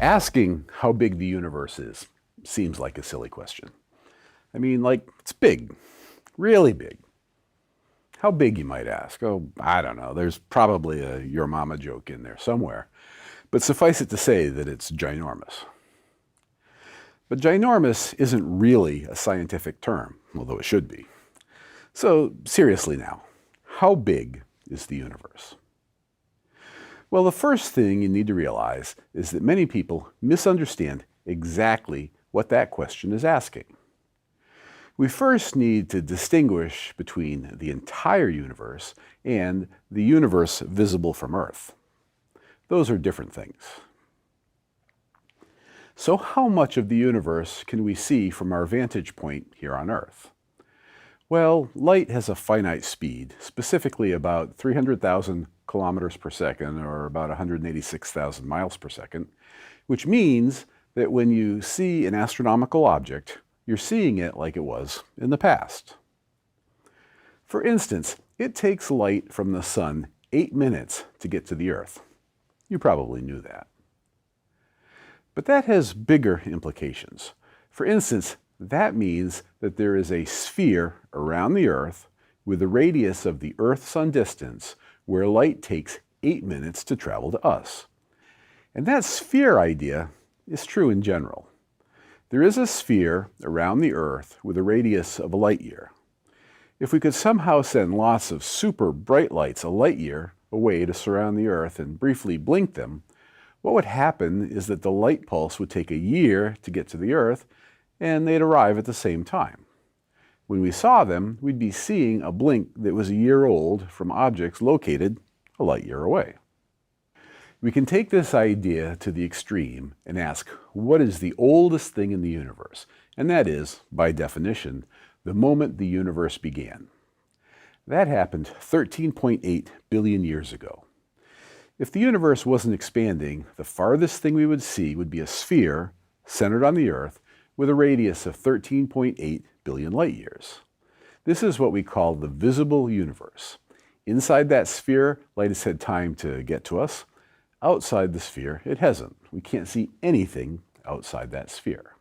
Asking how big the universe is seems like a silly question. I mean, like, it's big, really big. How big, you might ask? Oh, I don't know. There's probably a your mama joke in there somewhere. But suffice it to say that it's ginormous. But ginormous isn't really a scientific term, although it should be. So seriously now, how big is the universe? Well, the first thing you need to realize is that many people misunderstand exactly what that question is asking. We first need to distinguish between the entire universe and the universe visible from Earth. Those are different things. So how much of the universe can we see from our vantage point here on Earth? Well, light has a finite speed, specifically about 300,000 kilometers per second, or about 186,000 miles per second, which means that when you see an astronomical object, you're seeing it like it was in the past. For instance, it takes light from the sun 8 minutes to get to the Earth. You probably knew that. But that has bigger implications. For instance, that means that there is a sphere around the Earth with a radius of the Earth-Sun distance where light takes 8 minutes to travel to us. And that sphere idea is true in general. There is a sphere around the Earth with a radius of a light year. If we could somehow send lots of super bright lights a light year away to surround the Earth and briefly blink them, what would happen is that the light pulse would take a year to get to the Earth, and they'd arrive at the same time. When we saw them, we'd be seeing a blink that was a year old from objects located a light year away. We can take this idea to the extreme and ask, what is the oldest thing in the universe? And that is, by definition, the moment the universe began. That happened 13.8 billion years ago. If the universe wasn't expanding, the farthest thing we would see would be a sphere centered on the Earth with a radius of 13.8 billion light years. This is what we call the visible universe. Inside that sphere, light has had time to get to us. Outside the sphere, it hasn't. We can't see anything outside that sphere.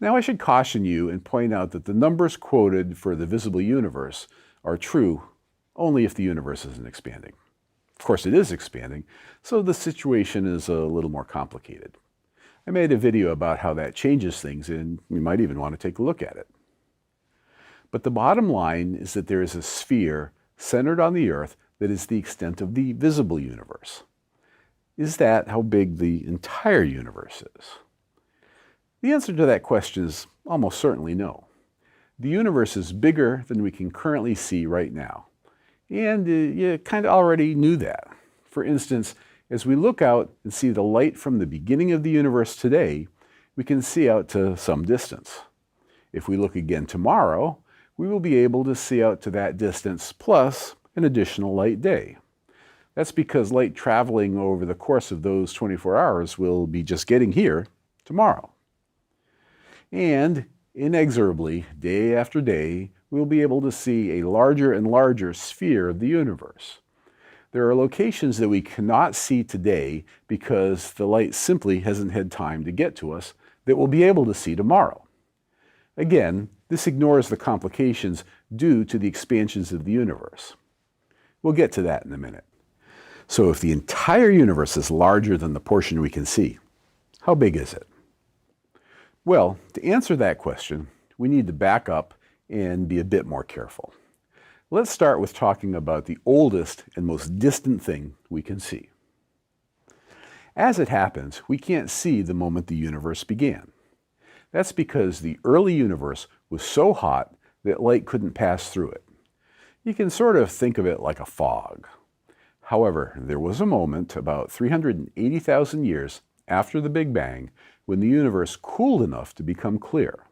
Now I should caution you and point out that the numbers quoted for the visible universe are true only if the universe isn't expanding. Of course, it is expanding, so the situation is a little more complicated. I made a video about how that changes things, and you might even want to take a look at it. But the bottom line is that there is a sphere centered on the Earth that is the extent of the visible universe. Is that how big the entire universe is? The answer to that question is almost certainly no. The universe is bigger than we can currently see right now. And you kind of already knew that. For instance, as we look out and see the light from the beginning of the universe today, we can see out to some distance. If we look again tomorrow, we will be able to see out to that distance plus an additional light day. That's because light traveling over the course of those 24 hours will be just getting here tomorrow. And inexorably, day after day, we'll be able to see a larger and larger sphere of the universe. There are locations that we cannot see today because the light simply hasn't had time to get to us that we'll be able to see tomorrow. Again, this ignores the complications due to the expansions of the universe. We'll get to that in a minute. So if the entire universe is larger than the portion we can see, how big is it? Well, to answer that question, we need to back up and be a bit more careful. Let's start with talking about the oldest and most distant thing we can see. As it happens, we can't see the moment the universe began. That's because the early universe was so hot that light couldn't pass through it. You can sort of think of it like a fog. However, there was a moment about 380,000 years after the Big Bang when the universe cooled enough to become clear.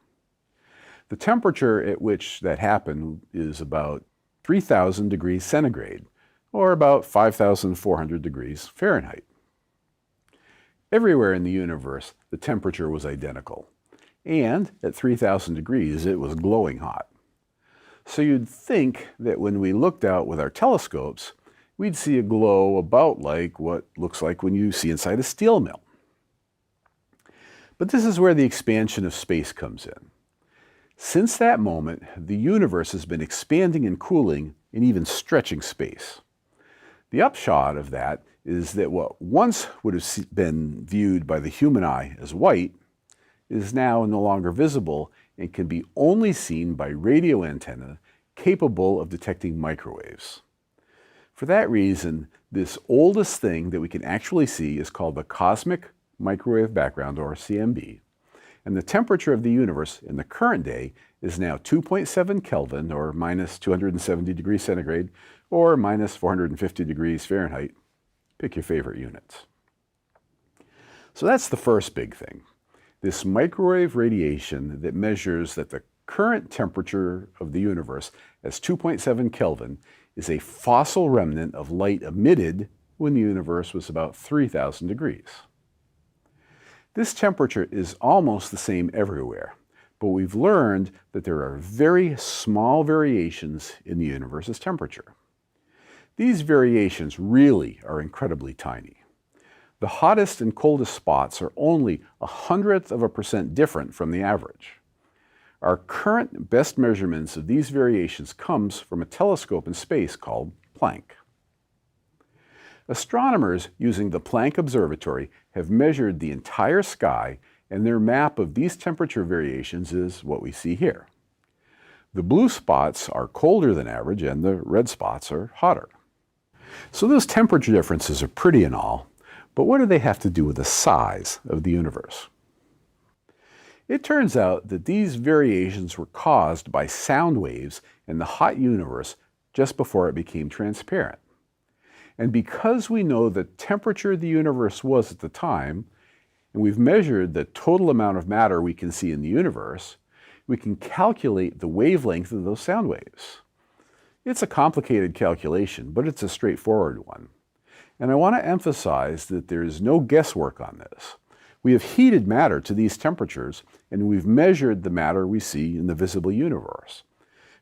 The temperature at which that happened is about 3,000 degrees centigrade, or about 5,400 degrees Fahrenheit. Everywhere in the universe, the temperature was identical, and at 3,000 degrees, it was glowing hot. So you'd think that when we looked out with our telescopes, we'd see a glow about like what looks like when you see inside a steel mill. But this is where the expansion of space comes in. Since that moment, the universe has been expanding and cooling and even stretching space. The upshot of that is that what once would have been viewed by the human eye as white is now no longer visible and can be only seen by radio antennae capable of detecting microwaves. For that reason, this oldest thing that we can actually see is called the cosmic microwave background, or CMB. And the temperature of the universe in the current day is now 2.7 Kelvin, or minus 270 degrees centigrade, or minus 450 degrees Fahrenheit. Pick your favorite units. So that's the first big thing. This microwave radiation that measures that the current temperature of the universe as 2.7 Kelvin is a fossil remnant of light emitted when the universe was about 3,000 degrees. This temperature is almost the same everywhere, but we've learned that there are very small variations in the universe's temperature. These variations really are incredibly tiny. The hottest and coldest spots are only 0.01% different from the average. Our current best measurements of these variations comes from a telescope in space called Planck. Astronomers using the Planck Observatory have measured the entire sky, and their map of these temperature variations is what we see here. The blue spots are colder than average and the red spots are hotter. So those temperature differences are pretty and all, but what do they have to do with the size of the universe? It turns out that these variations were caused by sound waves in the hot universe just before it became transparent. And because we know the temperature the universe was at the time, and we've measured the total amount of matter we can see in the universe, we can calculate the wavelength of those sound waves. It's a complicated calculation, but it's a straightforward one. And I want to emphasize that there is no guesswork on this. We have heated matter to these temperatures, and we've measured the matter we see in the visible universe.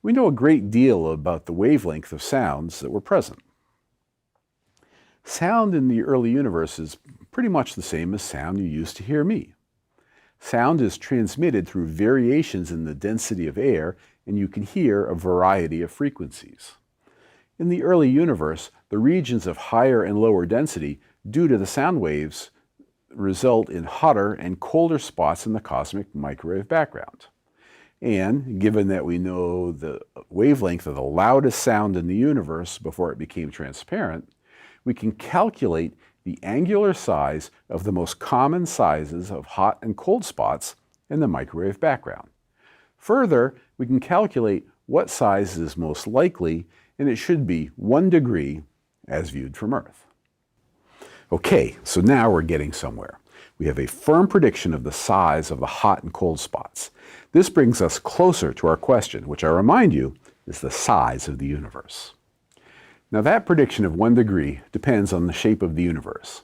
We know a great deal about the wavelength of sounds that were present. Sound in the early universe is pretty much the same as sound you used to hear me. Sound is transmitted through variations in the density of air, and you can hear a variety of frequencies. In the early universe, the regions of higher and lower density, due to the sound waves, result in hotter and colder spots in the cosmic microwave background. And given that we know the wavelength of the loudest sound in the universe before it became transparent, we can calculate the angular size of the most common sizes of hot and cold spots in the microwave background. Further, we can calculate what size is most likely, and it should be 1 degree as viewed from Earth. Okay, so now we're getting somewhere. We have a firm prediction of the size of the hot and cold spots. This brings us closer to our question, which I remind you is the size of the universe. Now that prediction of 1 degree depends on the shape of the universe.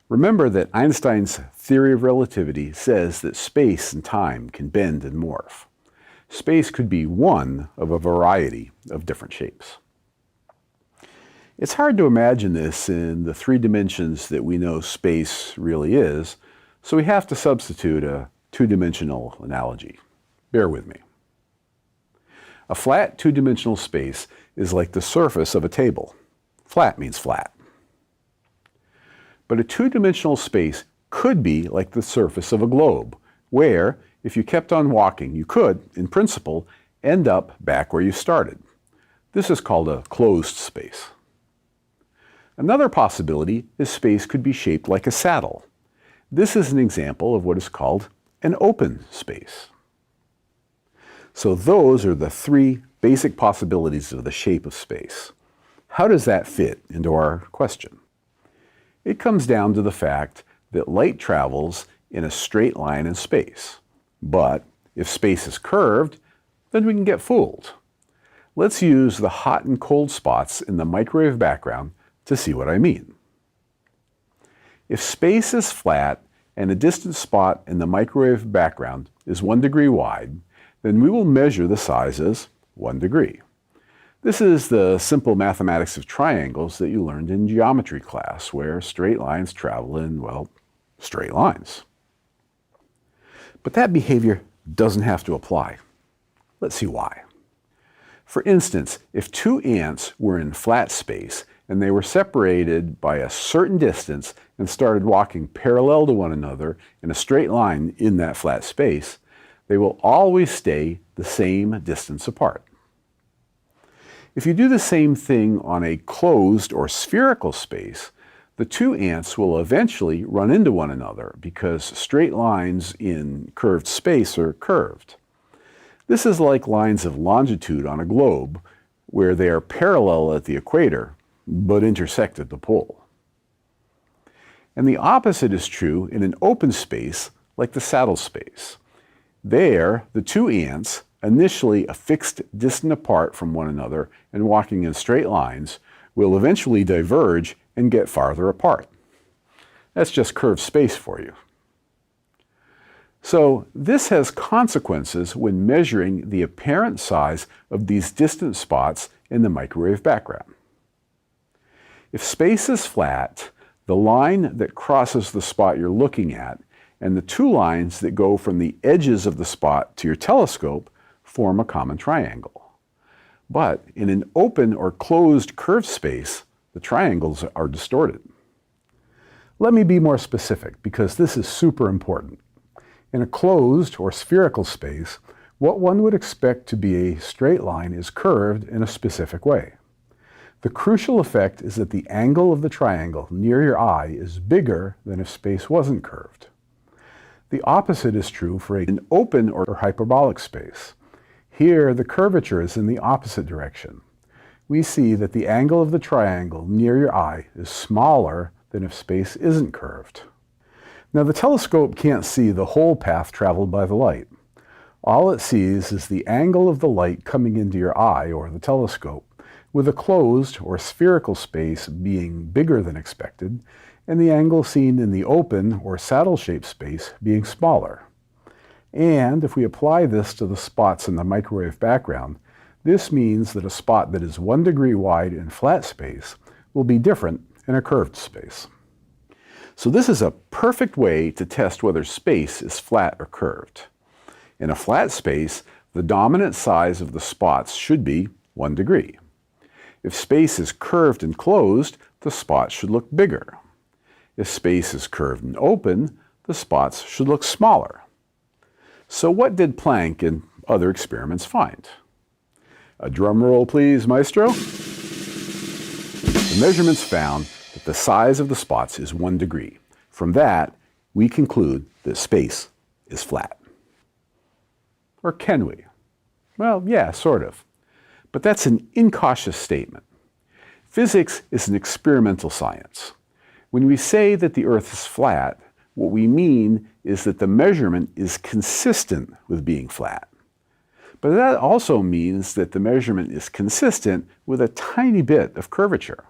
Remember that Einstein's theory of relativity says that space and time can bend and morph. Space could be one of a variety of different shapes. It's hard to imagine this in the 3 dimensions that we know space really is, so we have to substitute a 2-dimensional analogy. Bear with me. A flat 2-dimensional space is like the surface of a table. Flat means flat. But a 2-dimensional space could be like the surface of a globe, where, if you kept on walking, you could, in principle, end up back where you started. This is called a closed space. Another possibility is space could be shaped like a saddle. This is an example of what is called an open space. So those are the 3 basic possibilities of the shape of space. How does that fit into our question? It comes down to the fact that light travels in a straight line in space. But if space is curved, then we can get fooled. Let's use the hot and cold spots in the microwave background to see what I mean. If space is flat and a distant spot in the microwave background is 1 degree wide, then we will measure the size as 1 degree. This is the simple mathematics of triangles that you learned in geometry class, where straight lines travel in, well, straight lines. But that behavior doesn't have to apply. Let's see why. For instance, if two ants were in flat space and they were separated by a certain distance and started walking parallel to one another in a straight line in that flat space, they will always stay the same distance apart. If you do the same thing on a closed or spherical space, the two ants will eventually run into one another because straight lines in curved space are curved. This is like lines of longitude on a globe, where they are parallel at the equator, but intersect at the pole. And the opposite is true in an open space like the saddle space. There, the two ants, initially a fixed distance apart from one another and walking in straight lines, will eventually diverge and get farther apart. That's just curved space for you. So this has consequences when measuring the apparent size of these distant spots in the microwave background. If space is flat, the line that crosses the spot you're looking at and the two lines that go from the edges of the spot to your telescope form a common triangle. But in an open or closed curved space, the triangles are distorted. Let me be more specific because this is super important. In a closed or spherical space, what one would expect to be a straight line is curved in a specific way. The crucial effect is that the angle of the triangle near your eye is bigger than if space wasn't curved. The opposite is true for an open or hyperbolic space. Here, the curvature is in the opposite direction. We see that the angle of the triangle near your eye is smaller than if space isn't curved. Now, the telescope can't see the whole path traveled by the light. All it sees is the angle of the light coming into your eye or the telescope, with a closed or spherical space being bigger than expected, and the angle seen in the open or saddle-shaped space being smaller. And if we apply this to the spots in the microwave background, this means that a spot that is 1 degree wide in flat space will be different in a curved space. So this is a perfect way to test whether space is flat or curved. In a flat space, the dominant size of the spots should be 1 degree. If space is curved and closed, the spots should look bigger. If space is curved and open, the spots should look smaller. So what did Planck and other experiments find? A drum roll, please, maestro. The measurements found that the size of the spots is 1 degree. From that, we conclude that space is flat. Or can we? Well, yeah, sort of. But that's an incautious statement. Physics is an experimental science. When we say that the Earth is flat, what we mean is that the measurement is consistent with being flat. But that also means that the measurement is consistent with a tiny bit of curvature.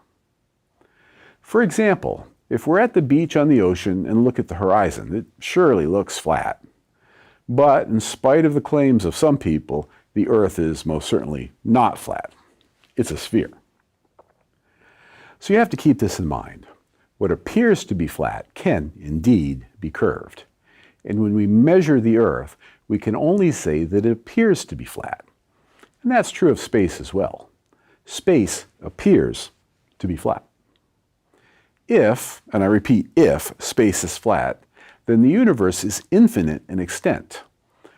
For example, if we're at the beach on the ocean and look at the horizon, it surely looks flat. But in spite of the claims of some people, the Earth is most certainly not flat. It's a sphere. So you have to keep this in mind. What appears to be flat can indeed be curved. And when we measure the Earth, we can only say that it appears to be flat. And that's true of space as well. Space appears to be flat. If, and I repeat, if space is flat, then the universe is infinite in extent.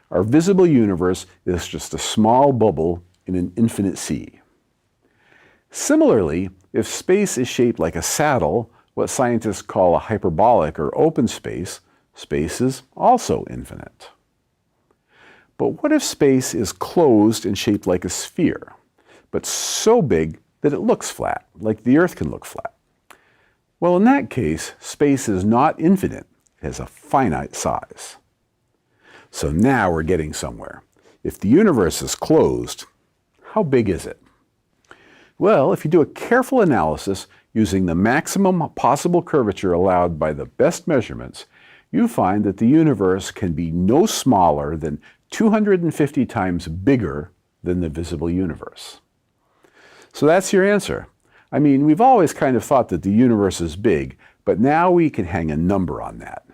Our visible universe is just a small bubble in an infinite sea. Similarly, if space is shaped like a saddle, what scientists call a hyperbolic or open space, space is also infinite. But what if space is closed and shaped like a sphere, but so big that it looks flat, like the Earth can look flat? Well, in that case, space is not infinite. It has a finite size. So now we're getting somewhere. If the universe is closed, how big is it? Well, if you do a careful analysis using the maximum possible curvature allowed by the best measurements, you find that the universe can be no smaller than 250 times bigger than the visible universe. So that's your answer. I mean, we've always kind of thought that the universe is big, but now we can hang a number on that.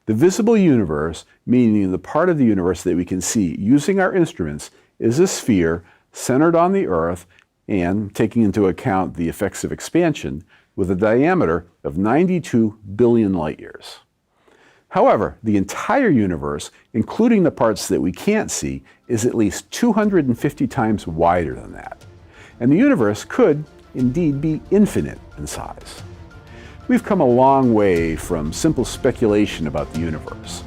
The visible universe, meaning the part of the universe that we can see using our instruments, is a sphere centered on the Earth and, taking into account the effects of expansion, with a diameter of 92 billion light years. However, the entire universe, including the parts that we can't see, is at least 250 times wider than that. And the universe could indeed be infinite in size. We've come a long way from simple speculation about the universe.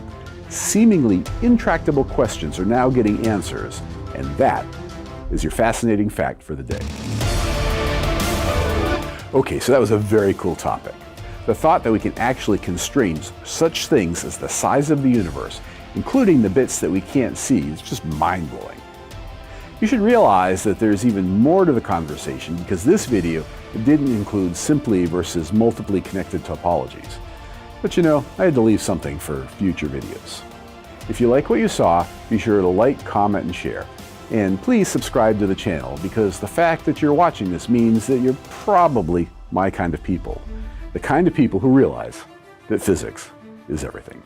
Seemingly intractable questions are now getting answers, and that is your fascinating fact for the day. Okay, so that was a very cool topic. The thought that we can actually constrain such things as the size of the universe, including the bits that we can't see, is just mind-blowing. You should realize that there's even more to the conversation because this video didn't include simply versus multiply connected topologies. But you know, I had to leave something for future videos. If you like what you saw, be sure to like, comment, and share. And please subscribe to the channel because the fact that you're watching this means that you're probably my kind of people. The kind of people who realize that physics is everything.